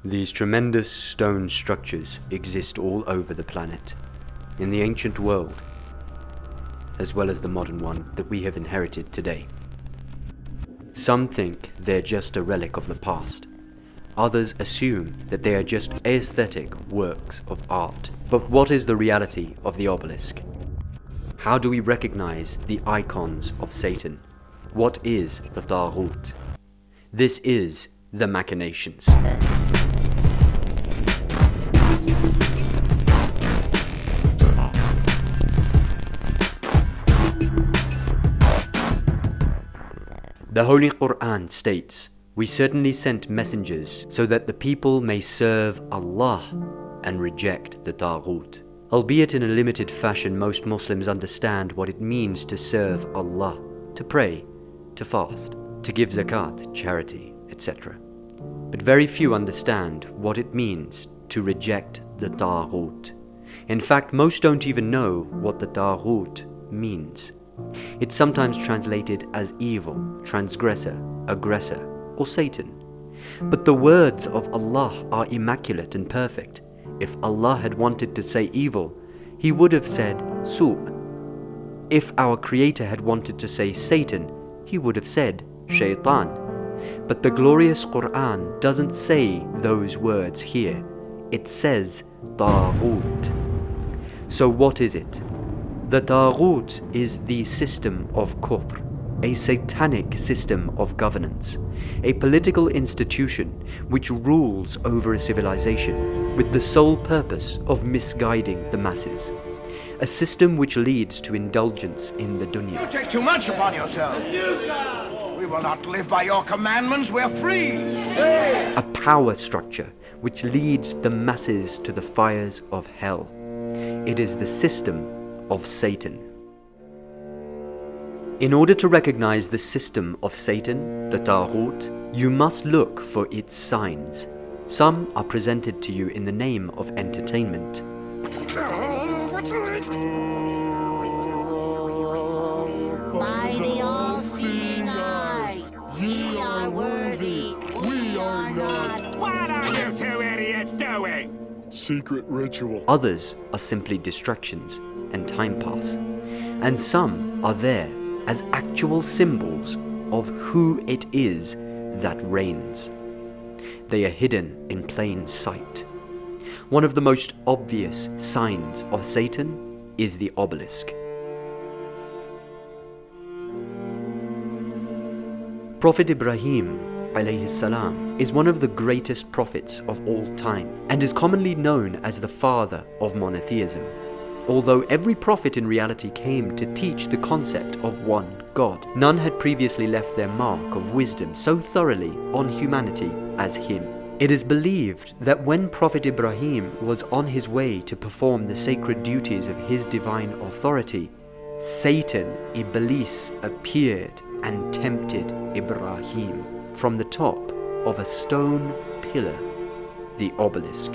These tremendous stone structures exist all over the planet, in the ancient world, as well as the modern one that we have inherited today. Some think they're just a relic of the past. Others assume that they are just aesthetic works of art. But what is the reality of the obelisk? How do we recognize the icons of Satan? What is the Taghoot? This is the Makinations. The Holy Quran states, "We certainly sent messengers so that the people may serve Allah and reject the Taghoot." Albeit in a limited fashion, most Muslims understand what it means to serve Allah, to pray, to fast, to give zakat, charity, etc. But very few understand what it means to reject the Taghoot. In fact, most don't even know what the Taghoot means. It's sometimes translated as evil, transgressor, aggressor, or Satan. But the words of Allah are immaculate and perfect. If Allah had wanted to say evil, He would have said Su'. If our Creator had wanted to say Satan, He would have said Shaitan. But the glorious Quran doesn't say those words here. It says Taghoot. So what is it? The Taghoot is the system of kufr, a satanic system of governance, a political institution which rules over a civilization with the sole purpose of misguiding the masses. A system which leads to indulgence in the dunya. You take too much upon yourself. We will not live by your commandments, we're free. A power structure which leads the masses to the fires of hell. It is the system of Satan. In order to recognize the system of Satan, the Taghoot, you must look for its signs. Some are presented to you in the name of entertainment. By the all-seeing eye, ye are worthy, we are not. What are you two idiots doing? Secret ritual. Others are simply distractions and time pass. And some are there as actual symbols of who it is that reigns. They are hidden in plain sight. One of the most obvious signs of Satan is the obelisk. Prophet Ibrahim alayhi salam is one of the greatest prophets of all time and is commonly known as the father of monotheism. Although every prophet in reality came to teach the concept of one God, none had previously left their mark of wisdom so thoroughly on humanity as him. It is believed that when Prophet Ibrahim was on his way to perform the sacred duties of his divine authority, Satan, Iblis, appeared and tempted Ibrahim from the top of a stone pillar, the obelisk.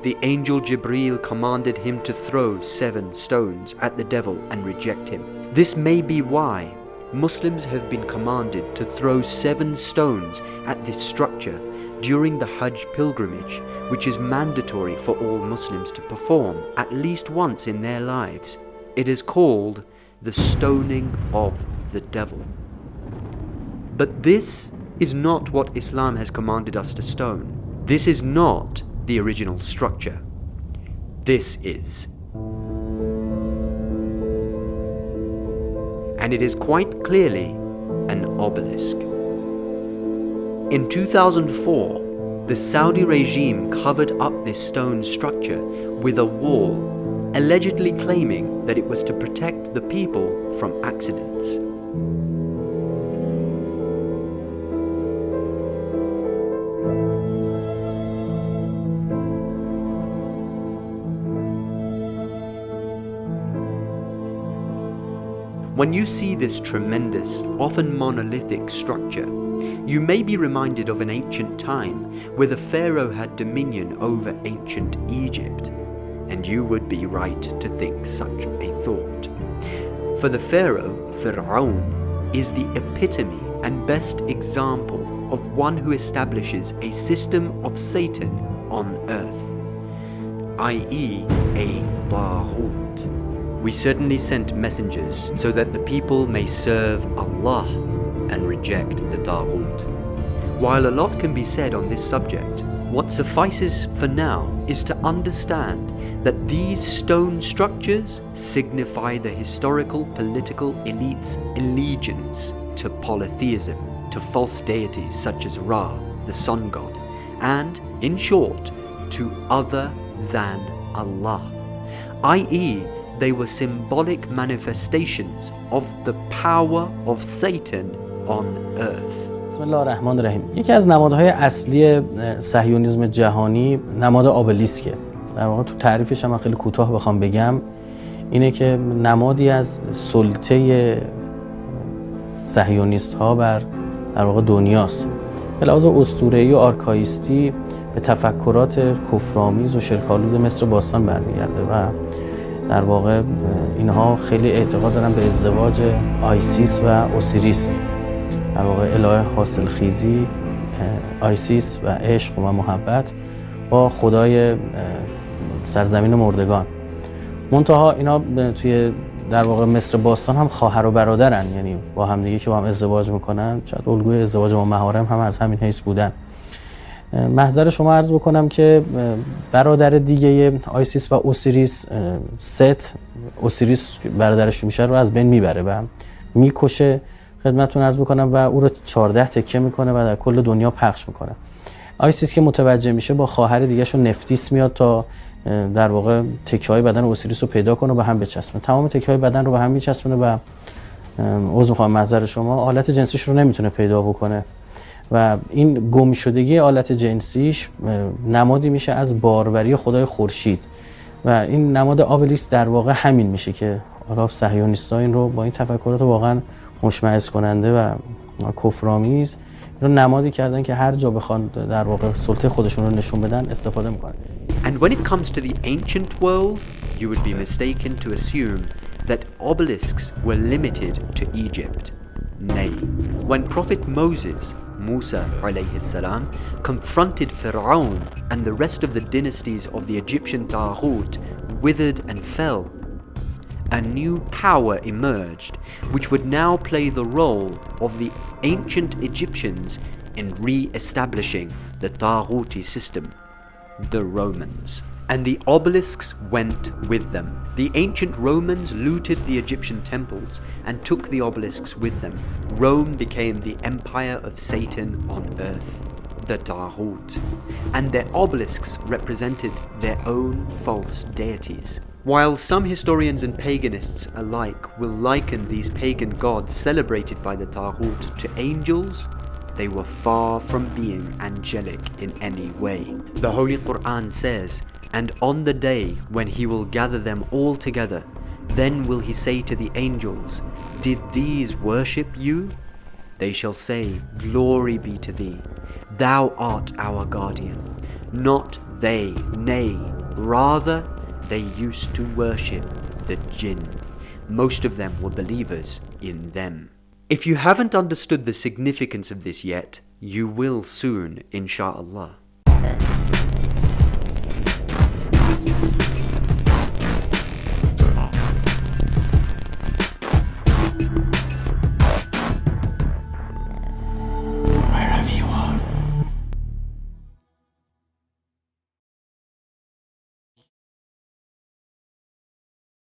The angel Jibreel commanded him to throw 7 stones at the devil and reject him. This may be why Muslims have been commanded to throw 7 stones at this structure during the Hajj pilgrimage, which is mandatory for all Muslims to perform at least once in their lives. It is called the stoning of the devil. But this is not what Islam has commanded us to stone. This is not the original structure. This is. And it is quite clearly an obelisk. In 2004, the Saudi regime covered up this stone structure with a wall, allegedly claiming that it was to protect the people from accidents. When you see this tremendous, often monolithic structure, you may be reminded of an ancient time where the pharaoh had dominion over ancient Egypt, and you would be right to think such a thought. For the pharaoh, Fir'aun, is the epitome and best example of one who establishes a system of Satan on earth, i.e. a Taghoot. We certainly sent messengers so that the people may serve Allah and reject the Taghoot. While a lot can be said on this subject, what suffices for now is to understand that these stone structures signify the historical political elite's allegiance to polytheism, to false deities such as Ra, the sun god, and, in short, to other than Allah, i.e. they were symbolic manifestations of the power of Satan on earth. بسم الله الرحمن الرحیم. یکی از نمادهای اصلی صهیونیسم جهانی نماد آبلیسکه. در واقع تو تعریفش هم خیلی کوتاه بخوام بگم اینه که نمادی از سلطه صهیونیست ها بر در واقع دنیاست. به لحاظ اسطوره‌ای و آرکایستی به تفکرات کفرآمیز و شرک‌آلود مصر باستان برمیگرده و در واقع اینها خیلی اعتقاد دارن به ازدواج آیسیس و اوسیریس، در واقع اله حاصلخیزی آیسیس و عشق و محبت با خدای سرزمین مردگان. منتها اینا توی در واقع مصر باستان هم خواهر و برادرن، یعنی با هم دیگه که با هم ازدواج میکنن، شاید الگوی ازدواج با محارم هم از همین حیث بودن. محضر شما عرض بکنم که برادر دیگه آیسیس و اوسیریس، ست، اوسیریس برادرش میشه رو از بین میبره و میکشه، خدمتتون عرض بکنم، و او رو 14 تکه میکنه و در کل دنیا پخش میکنه. آیسیس که متوجه میشه با خواهر دیگه‌شو نفتیس میاد تا در واقع تکه‌های بدن اوسیریس رو پیدا کنه و به هم بچسبونه. تمام تکه‌های بدن رو به هم میچسبونه و عذر میخوام محضر شما، آلت جنسیش رو نمیتونه پیدا بکنه و این گم شدگی آلت جنسیش نمادی میشه از باروری خدای خورشید و این نماد آبلیسک در واقع همین میشه که حالا صهیونیست‌ها این رو با این تفکرات واقعا مشمئز کننده و کفرآمیز رو نمادی کردن که هر جا بخوان در واقع سلطه خودشون رو نشون بدن استفاده میکنن. And when it comes to the ancient world, you would be mistaken to assume that obelisks were limited to Egypt. Nay, when Prophet Moses, Musa alayhi salam, confronted Pharaoh and the rest of the dynasties of the Egyptian Taghoot withered and fell, a new power emerged which would now play the role of the ancient Egyptians in re-establishing the Taghooti system, the Romans. And the obelisks went with them. The ancient Romans looted the Egyptian temples and took the obelisks with them. Rome became the empire of Satan on earth, the Taghoot, and their obelisks represented their own false deities. While some historians and paganists alike will liken these pagan gods celebrated by the Taghoot to angels, they were far from being angelic in any way. The Holy Quran says, "And on the day when he will gather them all together, then will he say to the angels, 'Did these worship you?' They shall say, 'Glory be to thee. Thou art our guardian.' Not they, nay, rather they used to worship the jinn. Most of them were believers in them." If you haven't understood the significance of this yet, you will soon, insha'Allah.